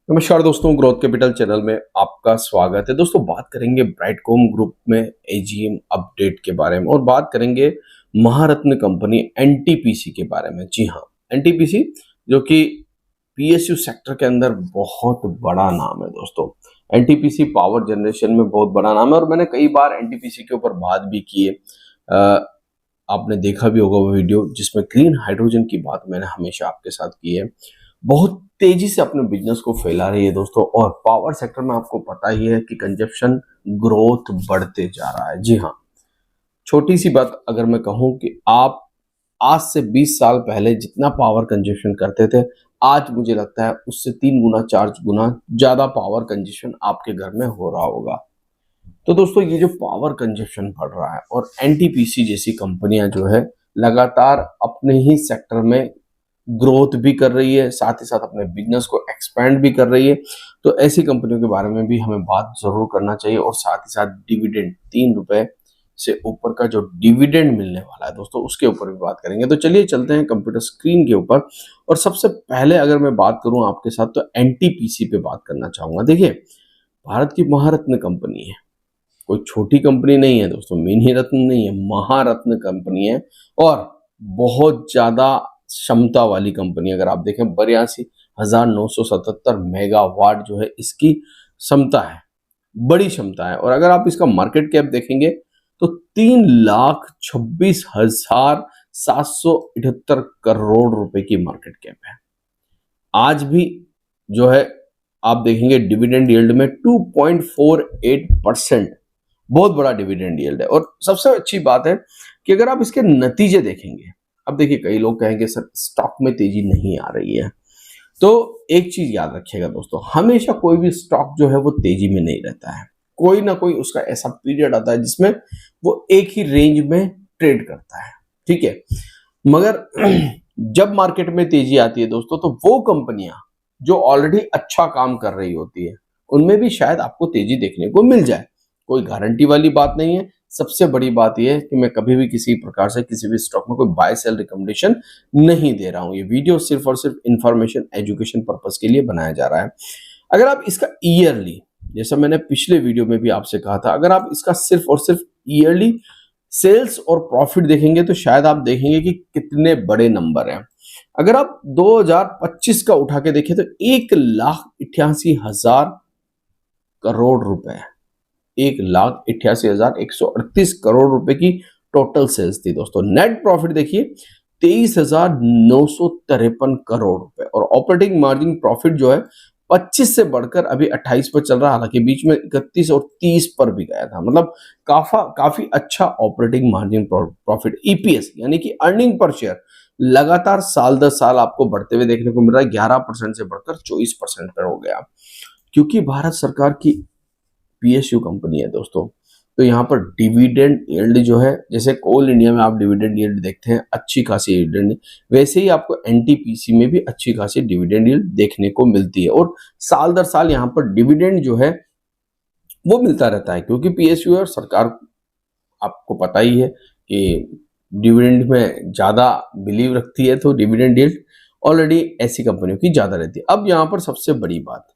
नमस्कार दोस्तों, growth capital channel में आपका स्वागत है। दोस्तों, बात करेंगे ब्राइटकॉम ग्रुप में एजीएम अपडेट के बारे में और बात करेंगे महारत्न कंपनी एनटीपीसी के बारे में। जी हाँ, एनटीपीसी जो कि पीएसयू सेक्टर के अंदर बहुत बड़ा नाम है। दोस्तों, एनटीपीसी पावर जनरेशन में बहुत बड़ा नाम है और मैंने कई बार एनटीपीसी के ऊपर बात भी की है। आपने देखा भी होगा वो वीडियो जिसमें ग्रीन हाइड्रोजन की बात मैंने हमेशा आपके साथ की है। बहुत तेजी से अपने बिजनेस को फैला रही है दोस्तों, और पावर सेक्टर में आपको पता ही है कि कंजप्शन ग्रोथ बढ़ते जा रहा है। जी हाँ, छोटी सी बात अगर मैं कहूं कि आप आज से 20 साल पहले जितना पावर कंजप्शन करते थे, आज मुझे लगता है उससे 3 गुना 4 गुना ज्यादा पावर कंजप्शन आपके घर में हो रहा होगा। तो दोस्तों, ये जो पावर कंजप्शन बढ़ रहा है और एनटीपीसी जैसी कंपनियां जो है लगातार अपने ही सेक्टर में ग्रोथ भी कर रही है, साथ ही साथ अपने बिजनेस को एक्सपेंड भी कर रही है। तो ऐसी कंपनियों के बारे में भी हमें बात जरूर करना चाहिए। और साथ ही साथ डिविडेंड, 3 रुपए से ऊपर का जो डिविडेंड मिलने वाला है दोस्तों, उसके ऊपर भी बात करेंगे। तो चलिए चलते हैं कंप्यूटर स्क्रीन के ऊपर। और सबसे पहले अगर मैं बात करूं आपके साथ, तो एनटीपीसी पे बात करना चाहूंगा। देखिए, भारत की महारत्न कंपनी है, कोई छोटी कंपनी नहीं है दोस्तों, मिनी रत्न नहीं है, महारत्न कंपनी है। और बहुत ज्यादा क्षमता वाली कंपनी, अगर आप देखें 82,977 मेगावाट जो है इसकी क्षमता है, बड़ी क्षमता है। और अगर आप इसका मार्केट कैप देखेंगे तो 3,26,778 करोड़ रुपए की मार्केट कैप है। आज भी जो है आप देखेंगे डिविडेंड यील्ड में 2.48%, बहुत बड़ा डिविडेंड यील्ड है। और सबसे अच्छी बात है कि अगर आप इसके नतीजे देखेंगे, अब देखिए कई लोग कहेंगे सर स्टॉक में तेजी नहीं आ रही है, तो एक चीज याद रखिएगा दोस्तों, हमेशा कोई भी स्टॉक जो है वो तेजी में नहीं रहता है। कोई ना कोई उसका ऐसा पीरियड आता है जिसमें वो एक ही रेंज में ट्रेड करता है, ठीक है। मगर जब मार्केट में तेजी आती है दोस्तों, तो वो कंपनियां जो ऑलरेडी अच्छा काम कर रही होती है, उनमें भी शायद आपको तेजी देखने को मिल जाए। कोई गारंटी वाली बात नहीं है। सबसे बड़ी बात यह है कि मैं कभी भी किसी प्रकार से किसी भी स्टॉक में कोई बाय सेल रिकमेंडेशन नहीं दे रहा हूं। ये वीडियो सिर्फ और सिर्फ इंफॉर्मेशन एजुकेशन पर्पस के लिए बनाया जा रहा है। अगर आप इसका ईयरली, जैसा मैंने पिछले वीडियो में भी आपसे कहा था, अगर आप इसका सिर्फ और सिर्फ ईयरली सेल्स और प्रॉफिट देखेंगे तो शायद आप देखेंगे कि कितने बड़े नंबर हैं। अगर आप 2025 का उठा के देखें तो 1,88,000 करोड़ रुपए, 1,88,138 करोड़ रुपए की टोटल सेल्स थी दोस्तों। नेट प्रॉफिट देखिए 23,953 करोड़ रुपए, और ऑपरेटिंग मार्जिन प्रॉफिट जो है 25 से बढ़कर अभी 28 पर चल रहा है। हालांकि बीच में 31 और 30 पर भी गया था। मतलब काफी अच्छा ऑपरेटिंग मार्जिन प्रॉफिट। ईपीएस यानी कि अर्निंग पर शेयर लगातार साल दर साल आपको बढ़ते हुए देखने को मिल रहा है। 11% से बढ़कर 24% पर हो गया, क्योंकि भारत सरकार की पीएसयू कंपनी है दोस्तों। तो यहाँ पर डिविडेंड यील्ड जो है, जैसे कोल इंडिया में आप डिविडेंड यील्ड देखते हैं अच्छी खासी डिविडेंड, वैसे ही आपको एनटीपीसी में भी अच्छी खासी डिविडेंड यील्ड देखने को मिलती है। और साल दर साल यहाँ पर डिविडेंड जो है वो मिलता रहता है, क्योंकि पीएसयू और सरकार आपको पता ही है कि डिविडेंड में ज्यादा बिलीव रखती है, तो डिविडेंड यील्ड ऑलरेडी ऐसी कंपनियों की ज्यादा रहती है। अब यहाँ पर सबसे बड़ी बात,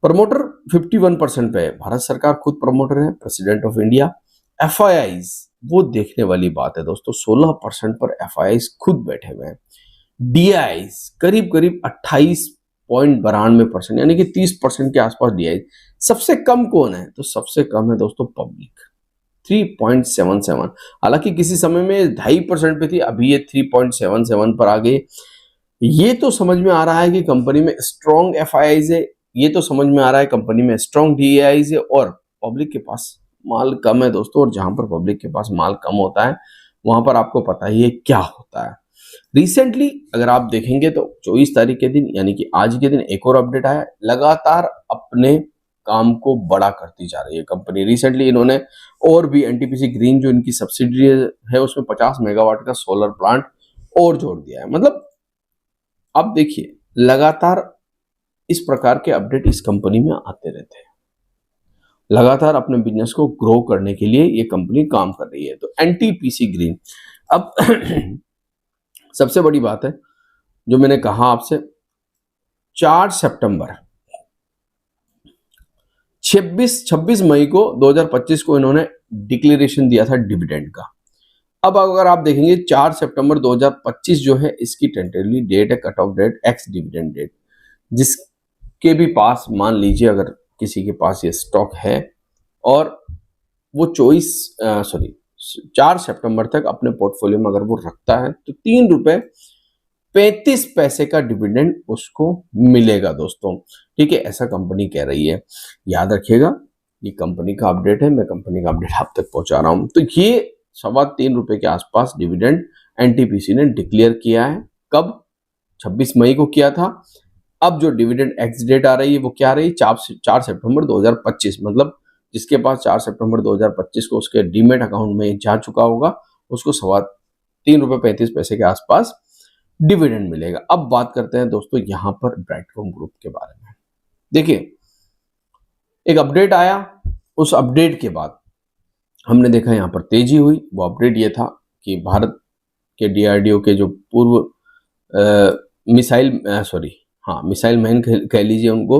प्रमोटर 51% पे है, भारत सरकार खुद प्रमोटर है, प्रेसिडेंट ऑफ इंडिया। एफआईआईज वो देखने वाली बात है दोस्तों, 16% पर एफआईआईज खुद बैठे हुए हैं। डीआईज करीब करीब 28.92%, यानी कि 30% के आसपास डीआईज। सबसे कम कौन है? तो सबसे कम है दोस्तों पब्लिक, 3.77। हालांकि किसी समय में 2.5% पे थी, अभी ये 3.77 पर आ गई। ये तो समझ में आ रहा है कि कंपनी में स्ट्रॉन्ग एफआईआईज है, ये तो समझ में आ रहा है कंपनी में स्ट्रॉन्ग डीआईज है, और पब्लिक के पास माल कम है दोस्तों। और जहां पर पब्लिक के पास माल कम होता है, वहां पर आपको पता ही है क्या होता है। रिसेंटली अगर आप देखेंगे तो 24 तारीख के दिन, यानी कि आज के दिन, एक और अपडेट आया। लगातार अपने काम को बड़ा करती जा रही है कंपनी। रिसेंटली इन्होंने और भी एनटीपीसी ग्रीन जो इनकी सब्सिडी है उसमें 50 मेगावाट का सोलर प्लांट और जोड़ दिया है। मतलब अब देखिए, लगातार इस प्रकार के अपडेट इस कंपनी में आते रहते हैं। लगातार अपने बिजनेस को ग्रो करने के लिए ये कंपनी काम कर रही है। तो एनटीपीसी ग्रीन, अब सबसे बड़ी बात है जो मैंने कहा आपसे, 4 सितंबर 26 मई को 2025 को इन्होंने डिक्लेरेशन दिया था डिविडेंड का। अब अगर आप देखेंगे 4 सितंबर 2025 जो है इसकी टेंटेटिवली डेट है, cut off date, ex dividend date. जिसके भी पास मान लीजिए अगर किसी के पास ये स्टॉक है और वो 4 सितंबर तक अपने पोर्टफोलियो में अगर वो रखता है तो ₹3.35 का डिविडेंड उसको मिलेगा दोस्तों। ठीक है, ऐसा कंपनी कह रही है। याद रखिएगा ये कंपनी का अपडेट है, मैं कंपनी का अपडेट आप तक पहुंचा रहा हूं। तो ये ₹3.25 के आसपास डिविडेंड एनटीपीसी ने डिक्लेयर किया है। कब? 26 मई को किया था। अब जो डिविडेंड एक्स डेट आ रही है वो क्या रही? 4 सितंबर 2025। मतलब जिसके पास 4 सितंबर 2025 को उसके डीमेट अकाउंट में जा चुका होगा उसको ₹3.35 के आसपास डिविडेंड मिलेगा। अब बात करते हैं दोस्तों यहां पर ब्राइटकॉम ग्रुप के बारे में। देखिए, एक अपडेट आया, उस अपडेट के बाद हमने देखा यहां पर तेजी हुई। वो अपडेट ये था कि भारत के डीआरडीओ के जो पूर्व मिसाइल मैन कह लीजिए उनको,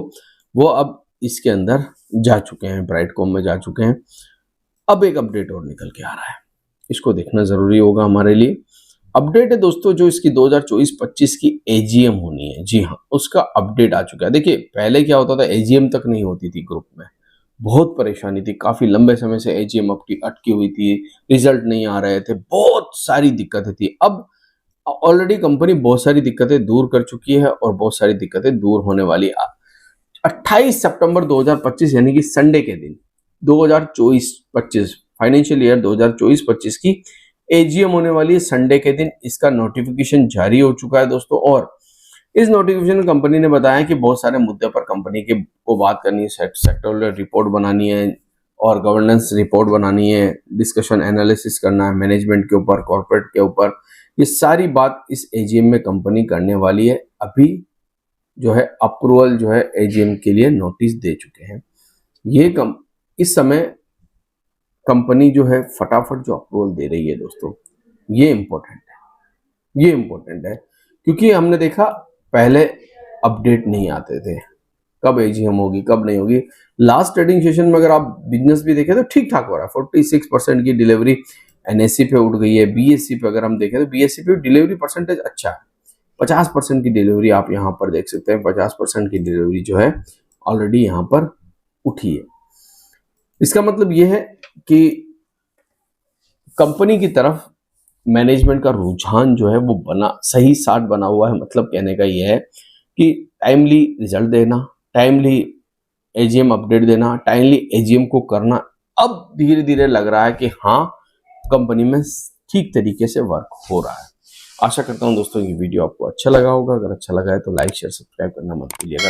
वो अब इसके अंदर जा चुके हैं, ब्राइटकॉम में जा चुके हैं। अब एक अपडेट और निकल के आ रहा है, इसको देखना जरूरी होगा हमारे लिए। अपडेट है दोस्तों जो इसकी 2024-25 की एजीएम होनी है, जी हाँ, उसका अपडेट आ चुका है। देखिए, पहले क्या होता था, एजीएम तक नहीं होती थी ग्रुप में, बहुत परेशानी थी, काफी लंबे समय से एजीएम अटकी हुई थी, रिजल्ट नहीं आ रहे थे, बहुत सारी दिक्कतें थी। अब ऑलरेडी कंपनी बहुत सारी दिक्कतें दूर कर चुकी है और बहुत सारी दिक्कतें दूर होने वाली। 28 सितंबर 2025 यानी कि संडे के दिन 2024-25 फाइनेंशियल ईयर 2024-25 की एजीएम होने वाली है। संडे के दिन इसका नोटिफिकेशन जारी हो चुका है दोस्तों। और इस नोटिफिकेशन में कंपनी ने बताया कि बहुत सारे मुद्दे पर कंपनी के को बात करनी है, सेक्टोरल रिपोर्ट बनानी है और गवर्नेंस रिपोर्ट बनानी है, डिस्कशन एनालिसिस करना है मैनेजमेंट के ऊपर, कॉर्पोरेट के ऊपर। ये सारी बात इस एजीएम में कंपनी करने वाली है। अभी जो है अप्रूवल जो है एजीएम के लिए नोटिस दे चुके हैं। इस समय कंपनी जो है फटाफट जो अप्रूवल दे रही है दोस्तों, ये इम्पोर्टेंट है क्योंकि हमने देखा पहले अपडेट नहीं आते थे, कब एजीएम होगी कब नहीं होगी। लास्ट ट्रेडिंग सेशन में अगर आप बिजनेस भी देखें तो ठीक ठाक हो रहा है, 46% की डिलीवरी एनएससी पे उठ गई है। बीएससी पे अगर हम देखें तो बीएससी पे डिलीवरी परसेंटेज अच्छा है, 50% की डिलीवरी आप यहाँ पर देख सकते हैं। 50% की डिलीवरी जो है ऑलरेडी यहाँ पर उठी है। इसका मतलब यह है कि कंपनी की तरफ मैनेजमेंट का रुझान जो है वो सही साठ बना हुआ है। मतलब कहने का यह है कि टाइमली रिजल्ट देना, टाइमली एजीएम अपडेट देना, टाइमली एजीएम को करना अब धीरे धीरे लग रहा है कि हाँ, कंपनी में ठीक तरीके से वर्क हो रहा है। आशा करता हूं दोस्तों ये वीडियो आपको अच्छा लगा होगा। अगर अच्छा लगा है तो लाइक शेयर सब्सक्राइब करना मत भूलिएगा।